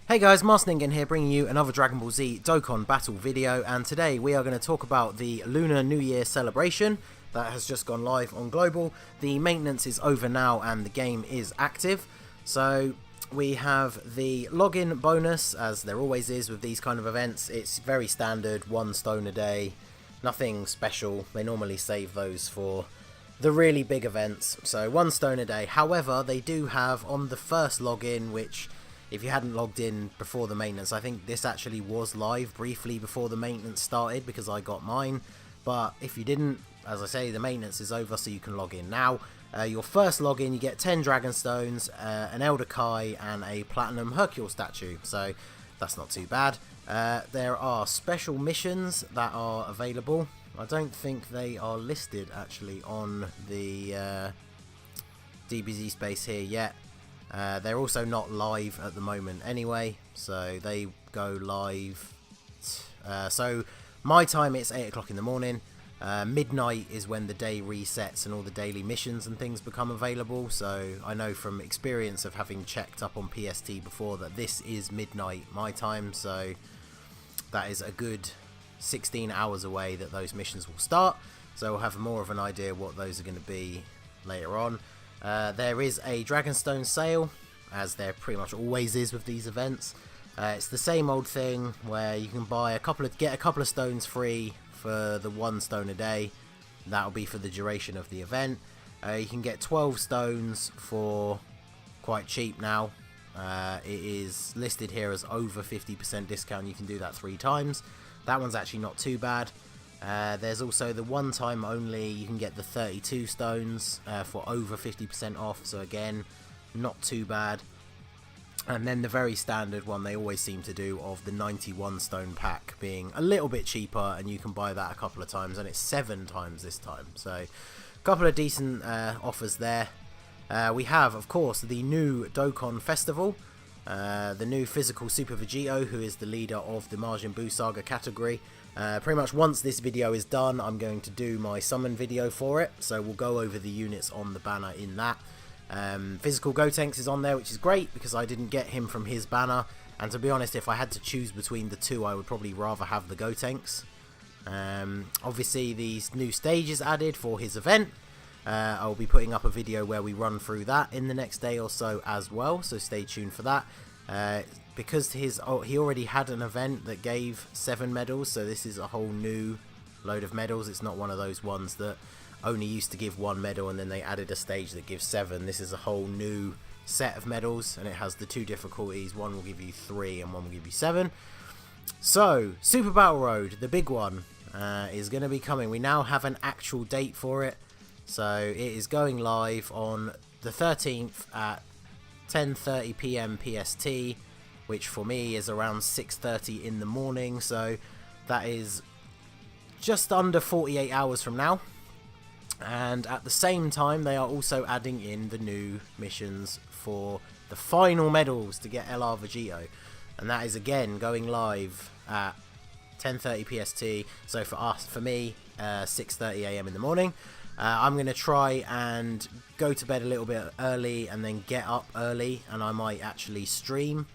Hey guys, Master Ningen here, bringing you another Dragon Ball Z Dokkan Battle video, and today we are going to talk about the Lunar New Year Celebration that has just gone live on Global. The maintenance is over now and the game is active, so we have the login bonus, as there always is with these kind of events. It's very standard, 1 stone a day, nothing special. They normally save those for the really big events, so 1 stone a day. However, they do have on the first login, which if you hadn't logged in before the maintenance, I think this actually was live briefly before the maintenance started because I got mine. But if you didn't, as I say, the maintenance is over, so you can log in now. Your first login, you get 10 Dragon Stones, an Elder Kai, and a Platinum Hercule statue. So that's not too bad. There are special missions that are available. I don't think they are listed actually on the DBZ space here yet. They're also not live at the moment anyway, so they go live. So my time, it's 8 o'clock in the morning. Midnight is when the day resets and all the daily missions and things become available. So I know from experience of having checked up on PST before that this is midnight my time, so that is a good 16 hours away that those missions will start. So we'll have more of an idea what those are going to be later on. There is a Dragonstone sale, as there pretty much always is with these events. It's the same old thing where you can buy get a couple of stones free for the 1 stone a day. That'll be for the duration of the event. You can get 12 stones for quite cheap now. It is listed here as over 50% discount. You can do that 3 times. That one's actually not too bad. There's also the 1 time only, you can get the 32 stones for over 50% off, so again, not too bad. And then the very standard one they always seem to do of the 91 stone pack being a little bit cheaper, and you can buy that a couple of times, and it's 7 times this time. So a couple of decent offers there. We have, of course, the new Dokkan Festival. The new physical Super Vegito, who is the leader of the Majin Buu Saga category. Pretty much once this video is done, I'm going to do my summon video for it, so we'll go over the units on the banner in that. Physical Gotenks is on there, which is great because I didn't get him from his banner, and to be honest, if I had to choose between the 2, I would probably rather have the Gotenks. Obviously, these new stages added for his event. I'll be putting up a video where we run through that in the next day or so as well, so stay tuned for that. Because he already had an event that gave 7 medals, so this is a whole new load of medals. It's not one of those ones that only used to give 1 medal and then they added a stage that gives 7. This is a whole new set of medals, and it has the 2 difficulties. One will give you 3 and one will give you 7. So, Super Battle Road, the big one, is going to be coming. We now have an actual date for it. So it is going live on the 13th at 10:30 PM PST, which for me is around 6:30 in the morning, so that is just under 48 hours from now. And at the same time, they are also adding in the new missions for the final medals to get LR Vegito, and that is again going live at 10:30 PST, so for me 6:30 AM in the morning. I'm going to try and go to bed a little bit early and then get up early, and I might actually stream,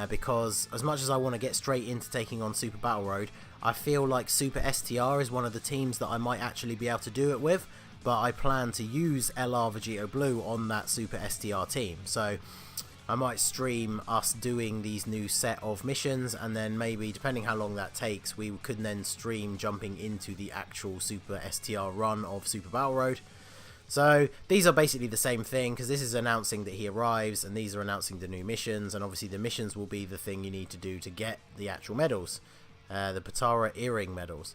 because as much as I want to get straight into taking on Super Battle Road, I feel like Super STR is one of the teams that I might actually be able to do it with, but I plan to use LR Vegito Blue on that Super STR team, so I might stream us doing these new set of missions, and then maybe, depending how long that takes, we could then stream jumping into the actual Super STR run of Super Battle Road. So these are basically the same thing, because this is announcing that he arrives, and these are announcing the new missions, and obviously the missions will be the thing you need to do to get the actual medals, the Patara earring medals.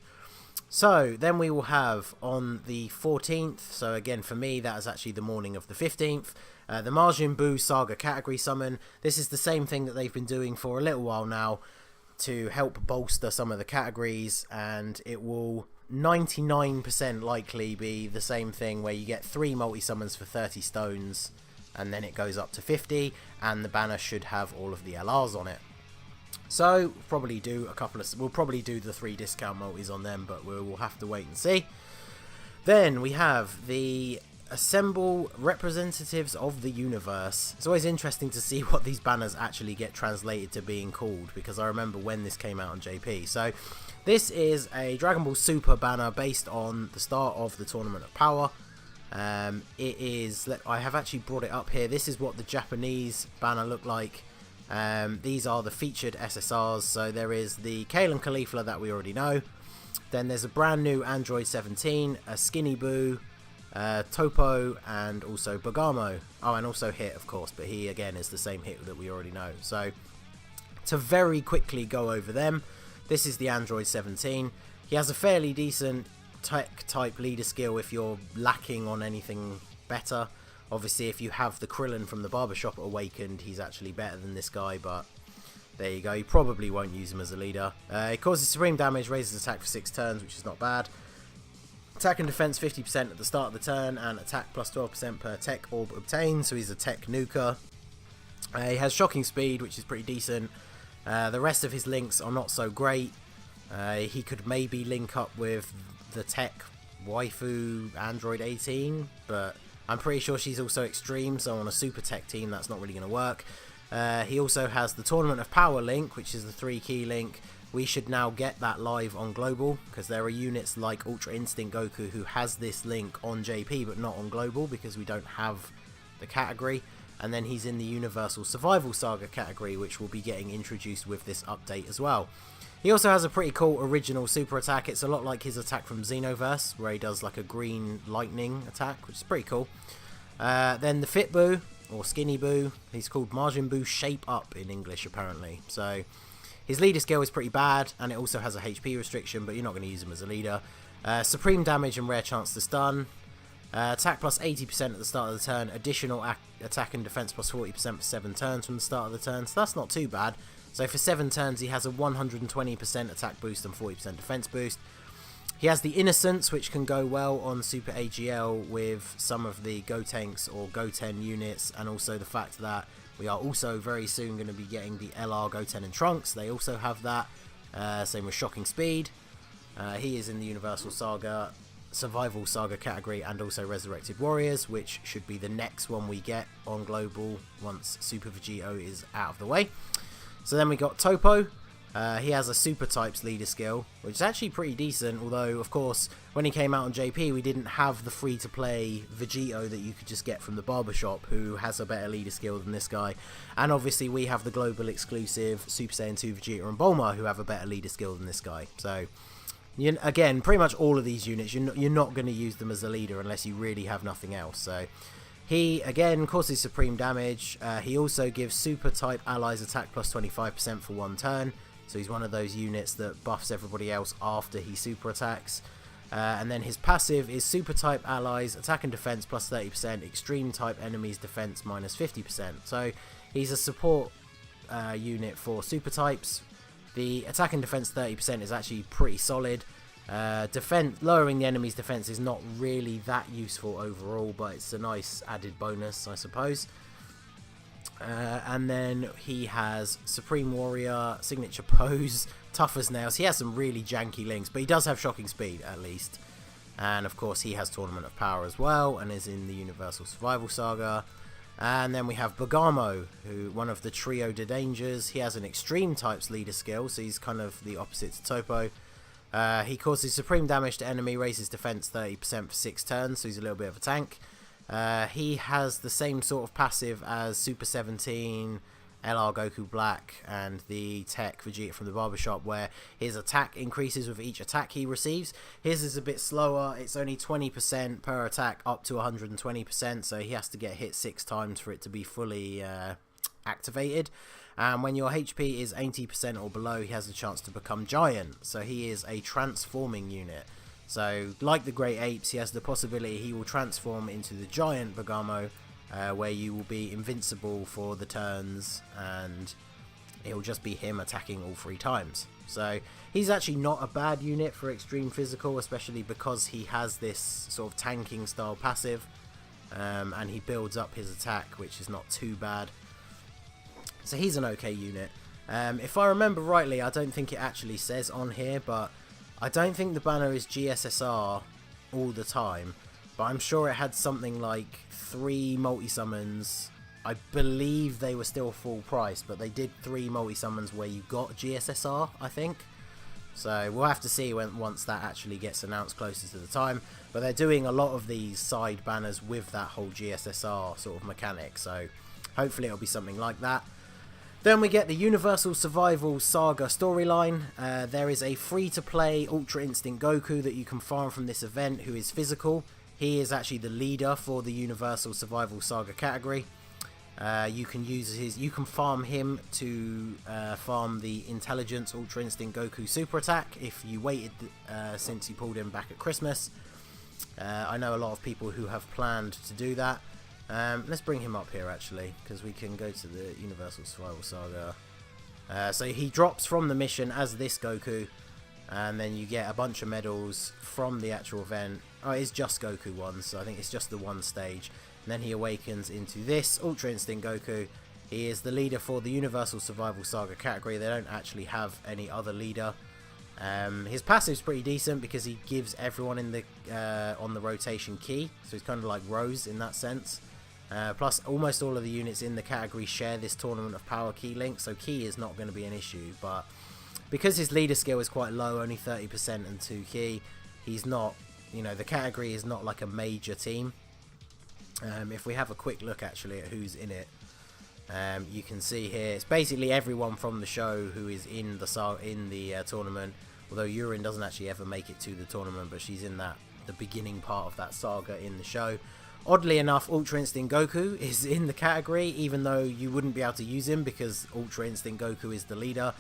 So then we will have on the 14th, so again for me that is actually the morning of the 15th, the Majin Buu Saga category summon. This is the same thing that they've been doing for a little while now to help bolster some of the categories, and it will 99% likely be the same thing where you get 3 multi-summons for 30 stones, and then it goes up to 50, and the banner should have all of the LRs on it. So we'll probably do the 3 discount multis on them, but we'll have to wait and see. Then we have the assemble representatives of the universe. It's always interesting to see what these banners actually get translated to being called, because I remember when this came out on JP. So this is a Dragon Ball Super banner based on the start of the Tournament of Power. It is, I have actually brought it up here. This is what the Japanese banner looked like. These are the featured SSRs. So there is the Kale and Caulifla that we already know. Then there's a brand new Android 17, a Skinny Boo, Topo, and also Bergamo. Oh, and also Hit, of course, but he again is the same Hit that we already know. So to very quickly go over them, this is the Android 17. He has a fairly decent tech type leader skill if you're lacking on anything better. Obviously, if you have the Krillin from the barbershop awakened, he's actually better than this guy, but there you go. You probably won't use him as a leader. It causes supreme damage, raises attack for 6 turns, which is not bad. Attack and defense 50% at the start of the turn, and attack plus 12% per tech orb obtained, so he's a tech nuker. He has shocking speed, which is pretty decent. The rest of his links are not so great. He could maybe link up with the tech waifu Android 18, but I'm pretty sure she's also extreme, so on a super tech team that's not really going to work. He also has the Tournament of Power link, which is the 3 key link. We should now get that live on Global, because there are units like Ultra Instinct Goku who has this link on JP but not on Global, because we don't have the category. And then he's in the Universal Survival Saga category, which will be getting introduced with this update as well. He also has a pretty cool original super attack. It's a lot like his attack from Xenoverse, where he does like a green lightning attack, which is pretty cool. Then the Fit Boo, or Skinny Boo, he's called Majin Buu Shape Up in English apparently. So his leader skill is pretty bad, and it also has a HP restriction, but you're not going to use him as a leader. Supreme damage and rare chance to stun. Attack plus 80% at the start of the turn. Additional attack and defense plus 40% for 7 turns from the start of the turn. So that's not too bad. So for 7 turns, he has a 120% attack boost and 40% defense boost. He has the Innocence, which can go well on Super AGL with some of the Gotenks or Goten units, and also the fact that we are also very soon going to be getting the LR Goten and Trunks. They also have that. Same with Shocking Speed. He is in the Universal Saga, Survival Saga category, and also Resurrected Warriors, which should be the next one we get on Global once Super Vegito is out of the way. So then we got Topo. He has a Super Types leader skill, which is actually pretty decent, although, of course, when he came out on JP, we didn't have the free-to-play Vegito that you could just get from the barbershop, who has a better leader skill than this guy. And obviously, we have the global exclusive Super Saiyan 2 Vegeta and Bulma, who have a better leader skill than this guy. So, again, pretty much all of these units, you're not going to use them as a leader unless you really have nothing else. So he, again, causes supreme damage. He also gives Super Type allies attack plus 25% for 1 turn. So he's one of those units that buffs everybody else after he super attacks. And then his passive is Super Type allies attack and defense plus 30%, Extreme Type enemies defense minus 50%. So he's a support unit for Super Types. The attack and defense 30% is actually pretty solid. Lowering the enemy's defense is not really that useful overall, but it's a nice added bonus, I suppose. And then he has Supreme Warrior, Signature Pose, Tough as Nails. He has some really janky links, but he does have Shocking Speed at least. And of course he has Tournament of Power as well, and is in the Universal Survival Saga. And then we have Bergamo, who one of the Trio de Dangers. He has an Extreme Types leader skill, so he's kind of the opposite to Topo. He causes supreme damage to enemy, raises defense 30% for 6 turns, so he's a little bit of a tank. He has the same sort of passive as Super 17, LR Goku Black, and the Tech Vegeta from the barbershop, where his attack increases with each attack he receives. His is a bit slower. It's only 20% per attack up to 120%, so he has to get hit 6 times for it to be fully activated. And when your HP is 80% or below, he has a chance to become Giant. So he is a transforming unit. So, like the Great Apes, he has the possibility he will transform into the Giant Bergamo, where you will be invincible for the turns, and it will just be him attacking all 3 times. So, he's actually not a bad unit for extreme physical, especially because he has this sort of tanking style passive, and he builds up his attack, which is not too bad. So, he's an okay unit. If I remember rightly, I don't think it actually says on here, but I don't think the banner is GSSR all the time. but I'm sure it had something like 3 multi-summons. I believe they were still full price, but they did 3 multi-summons where you got GSSR, I think. So we'll have to see once that actually gets announced closer to the time. But they're doing a lot of these side banners with that whole GSSR sort of mechanic, so hopefully it'll be something like that. Then we get the Universal Survival Saga storyline. There is a free-to-play Ultra Instinct Goku that you can farm from this event, who is physical. He is actually the leader for the Universal Survival Saga category. You can farm him to farm the Intelligence Ultra Instinct Goku Super Attack if you waited since you pulled him back at Christmas. I know a lot of people who have planned to do that. Let's bring him up here actually, because we can go to the Universal Survival Saga. So he drops from the mission as this Goku, and then you get a bunch of medals from the actual event. Oh, it's just Goku one, so I think it's just the one stage. And then he awakens into this Ultra Instinct Goku. He is the leader for the Universal Survival Saga category. They don't actually have any other leader. His passive's pretty decent because he gives everyone in the on the rotation key, so he's kind of like Rose in that sense. Plus, almost all of the units in the category share this Tournament of Power key link, so key is not going to be an issue. But because his leader skill is quite low, only 30% and 2 key, he's not, you know, the category is not like a major team. If we have a quick look actually at who's in it, you can see here it's basically everyone from the show who is in the tournament. Although Yurin doesn't actually ever make it to the tournament, but she's in the beginning part of that saga in the show. Oddly enough, Ultra Instinct Goku is in the category, even though you wouldn't be able to use him because Ultra Instinct Goku is the leader.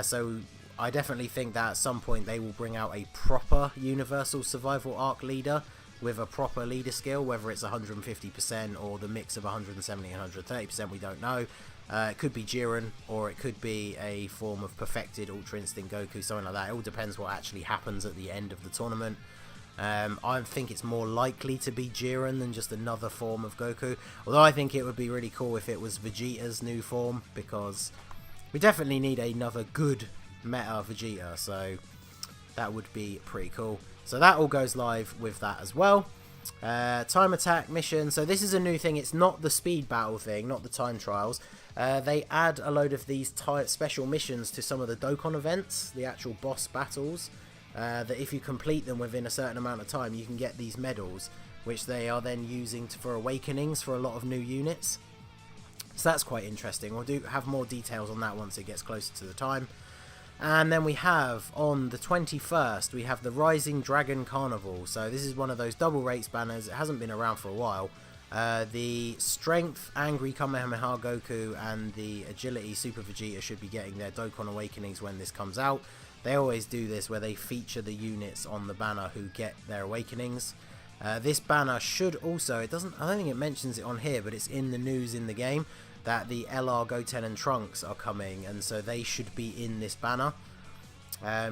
So I definitely think that at some point they will bring out a proper Universal Survival Arc leader with a proper leader skill, whether it's 150% or the mix of 170 and 130%, we don't know. It could be Jiren, or it could be a form of perfected Ultra Instinct Goku, something like that. It all depends what actually happens at the end of the tournament. I think it's more likely to be Jiren than just another form of Goku, although I think it would be really cool if it was Vegeta's new form, because we definitely need another good meta Vegeta, so that would be pretty cool. So that all goes live with that as well. Time attack mission. So this is a new thing. It's not the speed battle thing, not the time trials. They add a load of these special missions to some of the Dokkan events, the actual boss battles, that if you complete them within a certain amount of time, you can get these medals, which they are then using for awakenings for a lot of new units. So that's quite interesting. We'll have more details on that once it gets closer to the time. And then we have, on the 21st, we have the Rising Dragon Carnival. So this is one of those double rates banners. It hasn't been around for a while. The Strength Angry Kamehameha Goku and the Agility Super Vegeta should be getting their Dokkan Awakenings when this comes out. They always do this where they feature the units on the banner who get their Awakenings. This banner should also, I don't think it mentions it on here, but it's in the news in the game, that the LR Goten and Trunks are coming, and so they should be in this banner.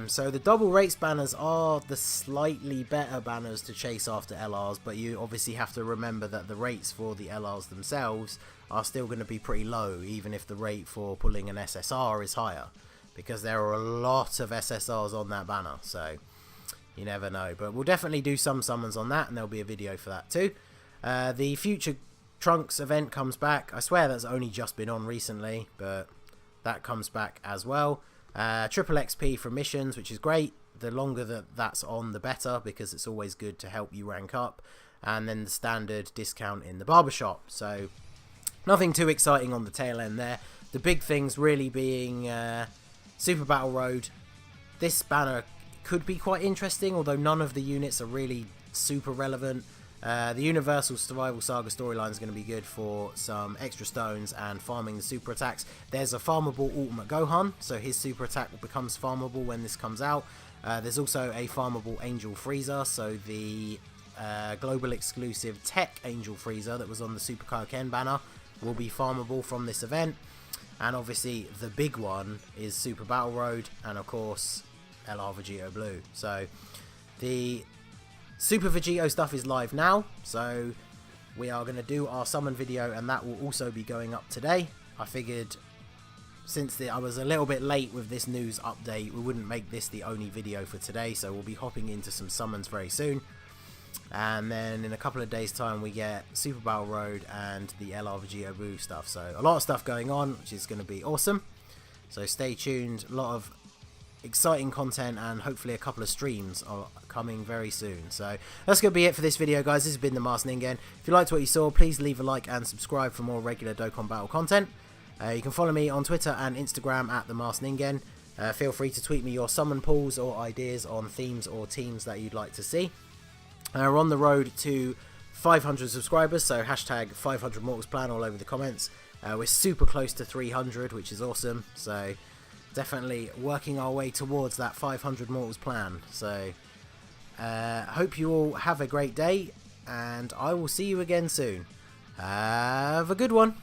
So the double rates banners are the slightly better banners to chase after LRs, but you obviously have to remember that the rates for the LRs themselves are still going to be pretty low, even if the rate for pulling an SSR is higher, because there are a lot of SSRs on that banner, so you never know. But we'll definitely do some summons on that, and there'll be a video for that too. The Future Trunks event comes back. I swear that's only just been on recently, but that comes back as well. Triple XP from missions, which is great. The longer that's on, the better, because it's always good to help you rank up. And then the standard discount in the barbershop. So nothing too exciting on the tail end there. The big things really being Super Battle Road. This banner could be quite interesting, although none of the units are really super relevant. The Universal Survival Saga storyline is going to be good for some extra stones and farming the super attacks. There's a farmable Ultimate Gohan, so his super attack becomes farmable when this comes out. There's also a farmable Angel Frieza, so the global exclusive Tech Angel Frieza that was on the Super Kaioken banner will be farmable from this event. And obviously the big one is Super Battle Road, and of course LR Vegito Blue. So the Super Vegito stuff is live now, so we are going to do our summon video, and that will also be going up today. I figured since I was a little bit late with this news update, we wouldn't make this the only video for today, so we'll be hopping into some summons very soon. And then in a couple of days time we get Super Battle Road and the LRVG Obu stuff. So a lot of stuff going on, which is going to be awesome. So stay tuned, a lot of exciting content, and hopefully a couple of streams are coming very soon. So that's going to be it for this video, guys. This has been the Masked Ningen. If you liked what you saw, please leave a like and subscribe for more regular Dokkan Battle content. You can follow me on Twitter and Instagram at the Masked Ningen. Feel free to tweet me your summon pulls or ideas on themes or teams that you'd like to see. We're on the road to 500 subscribers, so hashtag 500 Mortals Plan all over the comments. We're super close to 300, which is awesome. So definitely working our way towards that 500 Mortals Plan. So hope you all have a great day, and I will see you again soon. Have a good one.